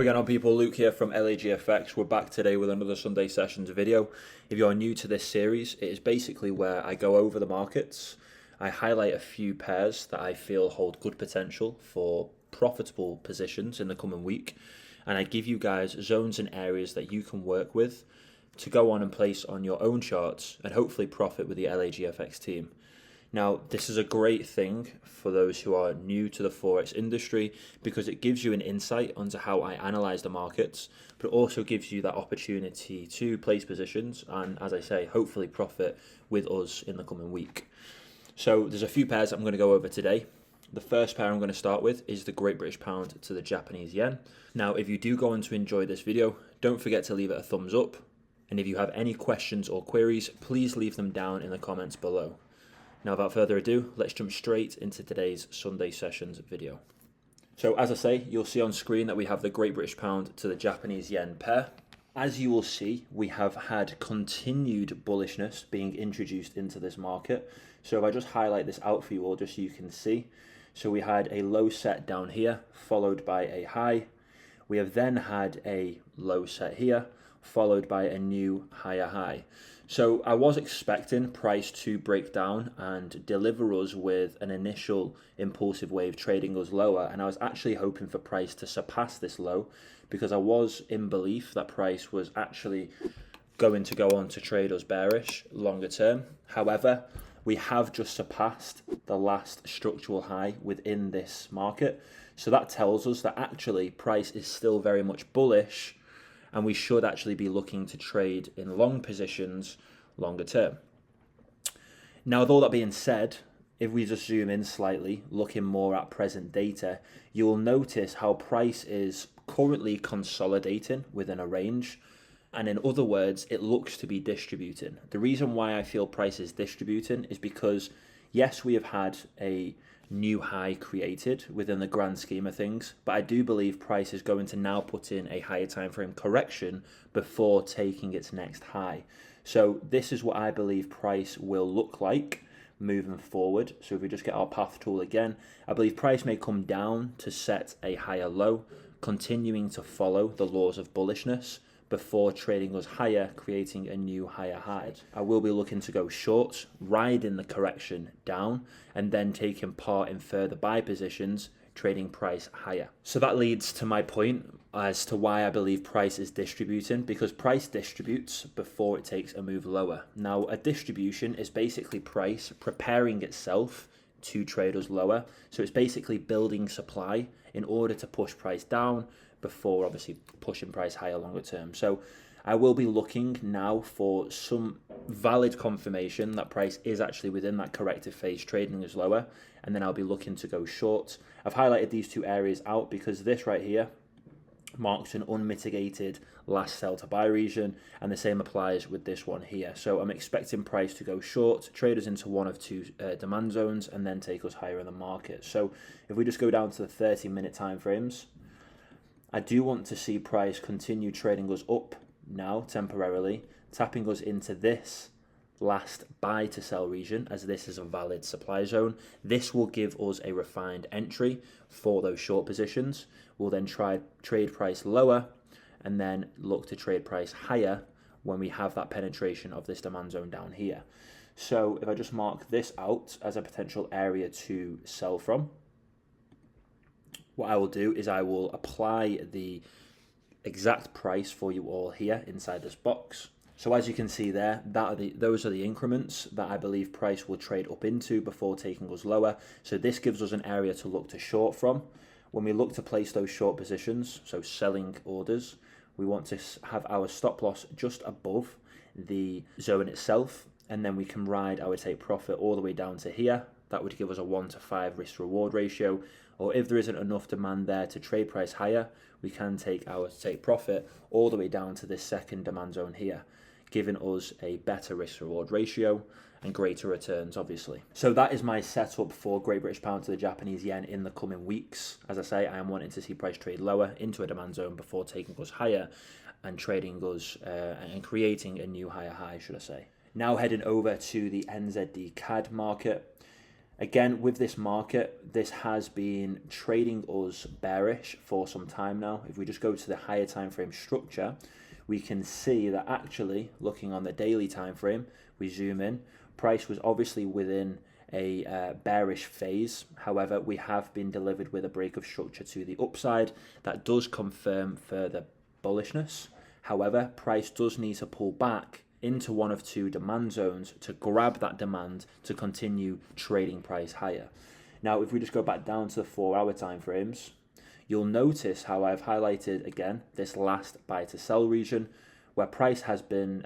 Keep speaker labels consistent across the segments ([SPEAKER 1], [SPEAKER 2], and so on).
[SPEAKER 1] How again on people, Luke here from LAGFX. We're back today with another Sunday Sessions video. If you're new to this series, it is basically where I go over the markets. I highlight a few pairs that I feel hold good potential for profitable positions in the coming week. And I give you guys zones and areas that you can work with to go on and place on your own charts and hopefully profit with the LAGFX team. Now, this is a great thing for those who are new to the Forex industry because it gives you an insight onto how I analyze the markets, but it also gives you that opportunity to place positions and, as I say, hopefully profit with us in the coming week. So there's a few pairs I'm going to go over today. The first pair I'm going to start with is the Great British Pound to the Japanese Yen. Now, if you do go on to enjoy this video, don't forget to leave it a thumbs up. And if you have any questions or queries, please leave them down in the comments below. Now, without further ado, let's jump straight into today's Sunday Sessions video. So as I say, you'll see on screen that we have the Great British Pound to the Japanese Yen pair. As you will see, we have had continued bullishness being introduced into this market. So if I just highlight this out for you all, just so you can see. So we had a low set down here, followed by a high. We have then had a low set here, followed by a new higher high. So I was expecting price to break down and deliver us with an initial impulsive wave trading us lower, and I was actually hoping for price to surpass this low because I was in belief that price was actually going to go on to trade us bearish longer term. However, we have just surpassed the last structural high within this market, so that tells us that actually price is still very much bullish, and we should actually be looking to trade in long positions longer term. Now, with all that being said, if we just zoom in slightly, looking more at present data, you will notice how price is currently consolidating within a range. And in other words, it looks to be distributing. The reason why I feel price is distributing is because, yes, we have had a new high created within the grand scheme of things, but I do believe price is going to now put in a higher time frame correction before taking its next high. So this is what I believe price will look like moving forward. So if we just get our path tool again, I believe price may come down to set a higher low, continuing to follow the laws of bullishness before trading us higher, creating a new higher high. I will be looking to go short, riding the correction down, and then taking part in further buy positions, trading price higher. So that leads to my point as to why I believe price is distributing, because price distributes before it takes a move lower. Now, a distribution is basically price preparing itself to trade us lower. So it's basically building supply in order to push price down before obviously pushing price higher longer term. So I will be looking now for some valid confirmation that price is actually within that corrective phase trading is lower, and then I'll be looking to go short. I've highlighted these two areas out because this right here marks an unmitigated last sell to buy region, and the same applies with this one here. So I'm expecting price to go short, trade us into one of two demand zones, and then take us higher in the market. So if we just go down to the 30-minute time frames, I do want to see price continue trading us up now temporarily, tapping us into this last buy to sell region, as this is a valid supply zone. This will give us a refined entry for those short positions. We'll then try trade price lower and then look to trade price higher when we have that penetration of this demand zone down here. So if I just mark this out as a potential area to sell from, what I will do is I will apply the exact price for you all here inside this box. So as you can see there, those are the increments that I believe price will trade up into before taking us lower. So this gives us an area to look to short from. When we look to place those short positions, so selling orders, we want to have our stop loss just above the zone itself, and then we can ride our take profit all the way down to here. That would give us a 1 to 5 risk to reward ratio. Or if there isn't enough demand there to trade price higher, we can take our take profit all the way down to this second demand zone here, giving us a better risk to reward ratio and greater returns, obviously. So that is my setup for Great British Pound to the Japanese Yen in the coming weeks. As I say, I am wanting to see price trade lower into a demand zone before taking us higher and trading us and creating a new higher high, should I say. Now heading over to the NZD CAD market. Again, with this market, this has been trading us bearish for some time now. If we just go to the higher time frame structure, we can see that actually, looking on the daily time frame, we zoom in, price was obviously within a bearish phase. However, we have been delivered with a break of structure to the upside. That does confirm further bullishness. However, price does need to pull back into one of two demand zones to grab that demand to continue trading price higher. Now, if we just go back down to the 4-hour time frames, you'll notice how I've highlighted again this last buy to sell region where price has been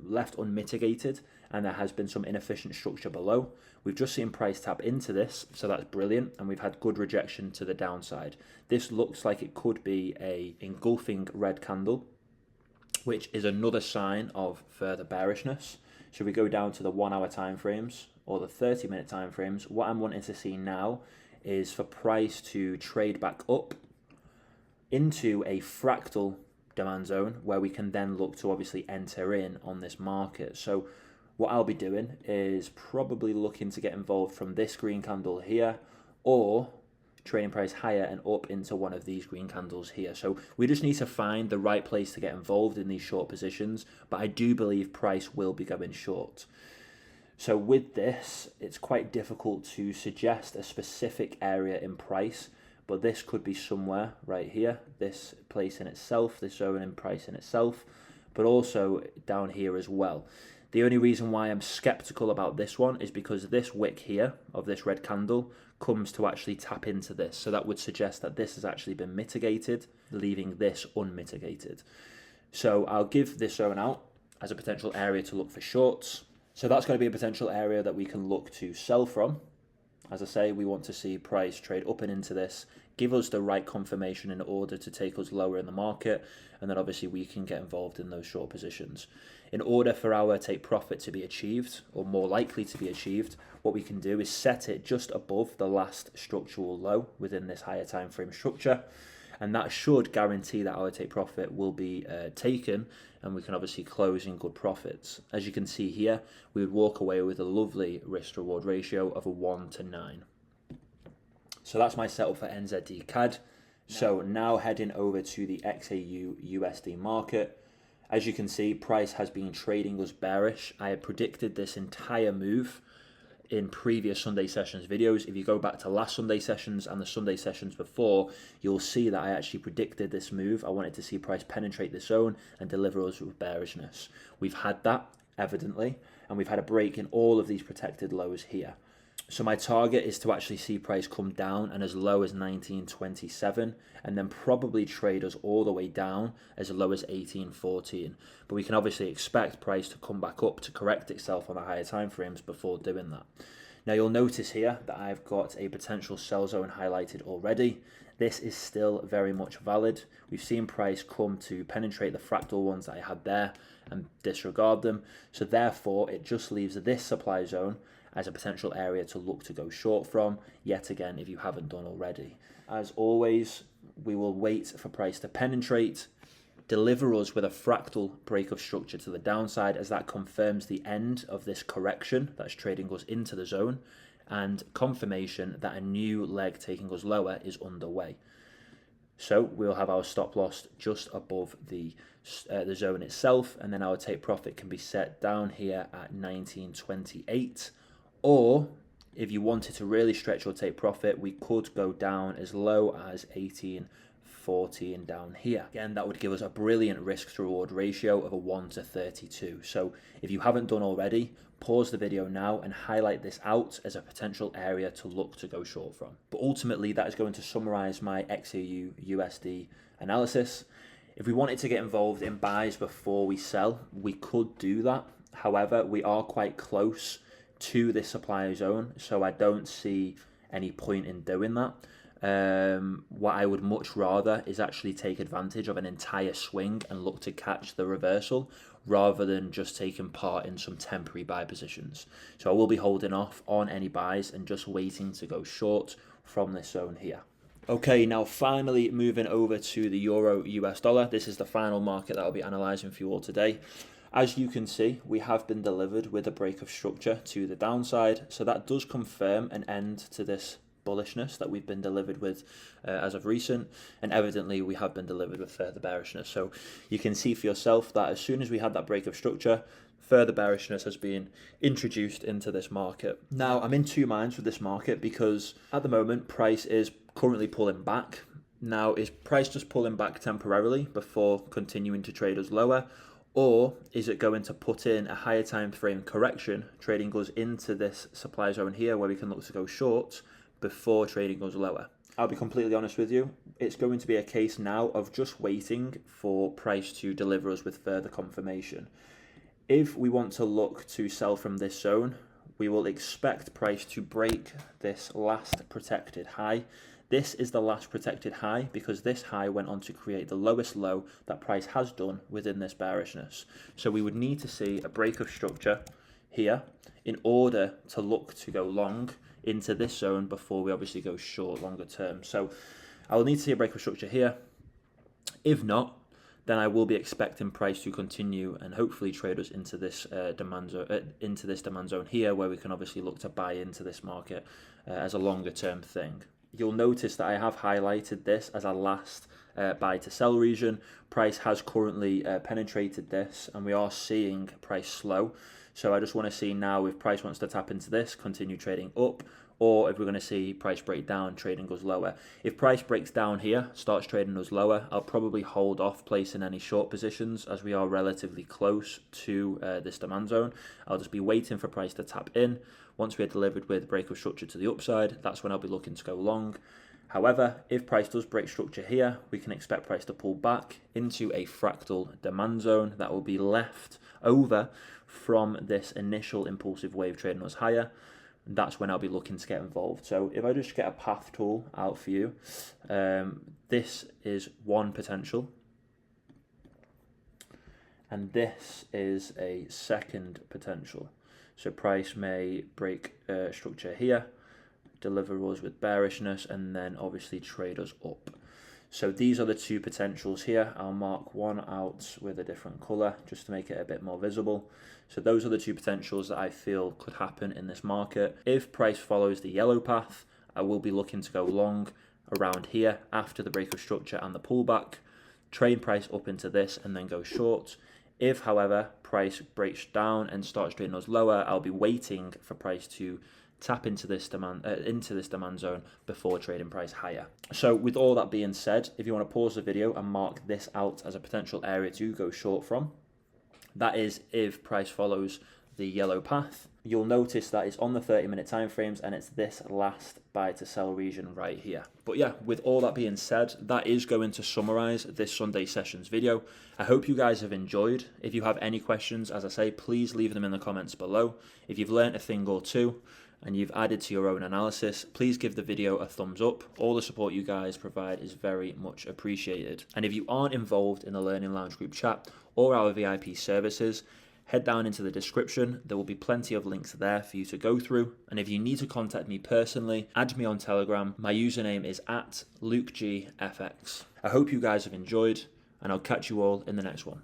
[SPEAKER 1] left unmitigated and there has been some inefficient structure below. We've just seen price tap into this, so that's brilliant, and we've had good rejection to the downside. This looks like it could be a engulfing red candle, which is another sign of further bearishness. Should we go down to the 1-hour time frames or the 30-minute time frames, what I'm wanting to see now is for price to trade back up into a fractal demand zone where we can then look to obviously enter in on this market. So what I'll be doing is probably looking to get involved from this green candle here, or trading price higher and up into one of these green candles here. So we just need to find the right place to get involved in these short positions, but I do believe price will be going short. So with this, it's quite difficult to suggest a specific area in price, but this could be somewhere right here, this place in itself, this zone in price in itself, but also down here as well. The only reason why I'm skeptical about this one is because this wick here of this red candle comes to actually tap into this. So that would suggest that this has actually been mitigated, leaving this unmitigated. So I'll give this zone out as a potential area to look for shorts. So that's going to be a potential area that we can look to sell from. As I say, we want to see price trade up and into this, give us the right confirmation in order to take us lower in the market, and then obviously we can get involved in those short positions. In order for our take profit to be achieved, or more likely to be achieved, what we can do is set it just above the last structural low within this higher time frame structure, and that should guarantee that our take profit will be taken, and we can obviously close in good profits. As you can see here, we would walk away with a lovely risk to reward ratio of a 1 to 9. So that's my setup for NZD CAD. So now heading over to the XAU USD market. As you can see, price has been trading us bearish. I had predicted this entire move in previous Sunday sessions videos. If you go back to last Sunday sessions and the Sunday sessions before, you'll see that I actually predicted this move. I wanted to see price penetrate the zone and deliver us with bearishness. We've had that, evidently, and we've had a break in all of these protected lows here. So my target is to actually see price come down and as low as 19.27, and then probably trade us all the way down as low as 18.14. But we can obviously expect price to come back up to correct itself on the higher time frames before doing that. Now you'll notice here that I've got a potential sell zone highlighted already. This is still very much valid. We've seen price come to penetrate the fractal ones that I had there and disregard them. So therefore it just leaves this supply zone as a potential area to look to go short from, yet again, if you haven't done already. As always, we will wait for price to penetrate, deliver us with a fractal break of structure to the downside, as that confirms the end of this correction that's trading us into the zone, and confirmation that a new leg taking us lower is underway. So we'll have our stop loss just above the zone itself, and then our take profit can be set down here at 19.28. Or if you wanted to really stretch your take profit, we could go down as low as 18.14 down here. Again, that would give us a brilliant risk to reward ratio of a 1 to 32. So if you haven't done already, pause the video now and highlight this out as a potential area to look to go short from. But ultimately, that is going to summarize my XAU USD analysis. If we wanted to get involved in buys before we sell, we could do that. However, we are quite close to this supply zone, so I don't see any point in doing that. What I would much rather is actually take advantage of an entire swing and look to catch the reversal rather than just taking part in some temporary buy positions. So I will be holding off on any buys and just waiting to go short from this zone here. Okay, now finally moving over to the Euro US dollar. This is the final market that I'll be analysing for you all today. As you can see, we have been delivered with a break of structure to the downside, so that does confirm an end to this bullishness that we've been delivered with as of recent, and evidently we have been delivered with further bearishness. So you can see for yourself that as soon as we had that break of structure, further bearishness has been introduced into this market. Now, I'm in two minds with this market because at the moment price is currently pulling back. Now, is price just pulling back temporarily before continuing to trade us lower, or is it going to put in a higher time frame correction, trading us into this supply zone here where we can look to go short before trading goes lower? I'll be completely honest with you, it's going to be a case now of just waiting for price to deliver us with further confirmation. If we want to look to sell from this zone, we will expect price to break this last protected high. This is the last protected high because this high went on to create the lowest low that price has done within this bearishness. So we would need to see a break of structure here in order to look to go long into this zone before we obviously go short longer term. So I will need to see a break of structure here. If not, then I will be expecting price to continue and hopefully trade us into this demand zone here, where we can obviously look to buy into this market as a longer term thing. You'll notice that I have highlighted this as a last buy to sell region. Price has currently penetrated this, and we are seeing price slow. So I just want to see now if price wants to tap into this, continue trading up, or if we're going to see price break down, trading goes lower. If price breaks down here, starts trading us lower, I'll probably hold off placing any short positions as we are relatively close to this demand zone. I'll just be waiting for price to tap in. Once we are delivered with break of structure to the upside, that's when I'll be looking to go long. However, if price does break structure here, we can expect price to pull back into a fractal demand zone that will be left over from this initial impulsive wave trading us higher. That's when I'll be looking to get involved. So if I just get a path tool out for you, this is one potential, and this is a second potential. So price may break structure here, deliver us with bearishness, and then obviously trade us up. So these are the two potentials here. I'll mark one out with a different color just to make it a bit more visible. So those are the two potentials that I feel could happen in this market. If price follows the yellow path, I will be looking to go long around here after the break of structure and the pullback, trade price up into this and then go short. If, however, price breaks down and starts trading us lower, I'll be waiting for price to tap into this demand zone before trading price higher. So with all that being said, if you want to pause the video and mark this out as a potential area to go short from, that is if price follows the yellow path. You'll notice that it's on the 30-minute time frames and it's this last buy to sell region right here. But yeah, with all that being said, that is going to summarize this Sunday sessions video. I hope you guys have enjoyed. If you have any questions, as I say, please leave them in the comments below. If you've learned a thing or two and you've added to your own analysis, please give the video a thumbs up. All the support you guys provide is very much appreciated. And if you aren't involved in the Learning Lounge group chat or our VIP services, head down into the description. There will be plenty of links there for you to go through. And if you need to contact me personally, add me on Telegram. My username is @LukeGFX. I hope you guys have enjoyed, and I'll catch you all in the next one.